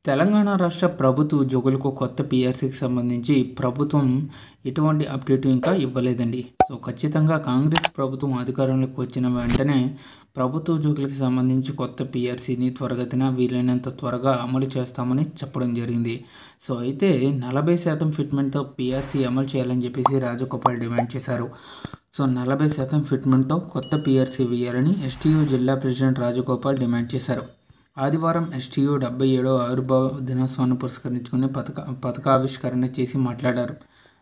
తెలంగాణ రాష్ట్ర ప్రభుత్వ ఉద్యోగులకు కొత్త పీఆర్సీకి సంబంధించి ప్రభుత్వం ఎటువంటి అప్డేట్ ఇంకా ఇవ్వలేదండి. సో ఖచ్చితంగా కాంగ్రెస్ ప్రభుత్వం అధికారంలోకి వచ్చిన వెంటనే ప్రభుత్వ ఉద్యోగులకు సంబంధించి కొత్త పీఆర్సీని త్వరగతిన వీలైనంత త్వరగా అమలు చేస్తామని చెప్పడం జరిగింది. సో అయితే 40% ఫిట్మెంట్తో పీఆర్సీ అమలు చేయాలని చెప్పేసి రాజగోపాల్ డిమాండ్ చేశారు. సో 40% ఫిట్మెంట్తో కొత్త పీఆర్సీ వేయాలని ఎస్టీయూ జిల్లా ప్రెసిడెంట్ రాజగోపాల్ డిమాండ్ చేశారు. ఆదివారం ఎస్టీయూ 77వ ఆవిర్భావ దినోత్సవాన్ని పురస్కరించుకుని పథకావిష్కరణ చేసి మాట్లాడారు.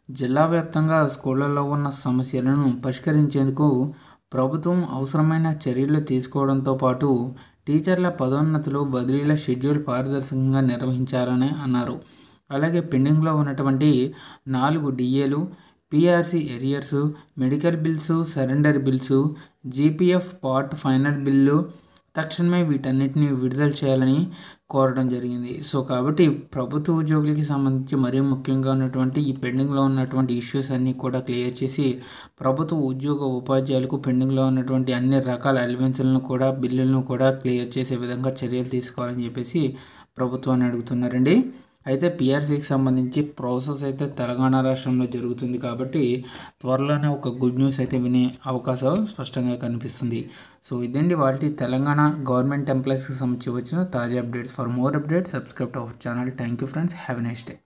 జిల్లా వ్యాప్తంగా స్కూళ్లలో ఉన్న సమస్యలను పరిష్కరించేందుకు ప్రభుత్వం అవసరమైన చర్యలు తీసుకోవడంతో పాటు టీచర్ల పదోన్నతులు, బదిలీల షెడ్యూల్ పారదర్శకంగా నిర్వహించాలని అన్నారు. అలాగే పెండింగ్లో ఉన్నటువంటి 4 డిఏలు, PRC arrears, medical bills, surrender bills, GPF part final bill తక్షణమే వీటన్నిటిని విడుదల చేయాలని కోరడం జరిగింది. సో కాబట్టి ప్రభుత్వ ఉద్యోగులకి సంబంధించి మరీ ముఖ్యంగా ఉన్నటువంటి ఈ పెండింగ్లో ఉన్నటువంటి ఇష్యూస్ అన్నీ కూడా క్లియర్ చేసి ప్రభుత్వ ఉద్యోగ ఉపాధ్యాయులకు పెండింగ్లో ఉన్నటువంటి అన్ని రకాల అలవెన్స్లను కూడా బిల్లులను కూడా క్లియర్ చేసే విధంగా చర్యలు తీసుకోవాలని చెప్పేసి ప్రభుత్వాన్ని అడుగుతున్నారండి. అయితే పీఆర్సీకి సంబంధించి ప్రాసెస్ అయితే తెలంగాణ రాష్ట్రంలో జరుగుతుంది కాబట్టి త్వరలోనే ఒక గుడ్ న్యూస్ అయితే వినే అవకాశం స్పష్టంగా కనిపిస్తుంది. సో ఇదండి వాటి తెలంగాణ గవర్నమెంట్ ఎంప్లాయీస్కి సంబంధించి వచ్చిన తాజా updates. For more updates subscribe to our channel. Thank you friends. Have a nice day.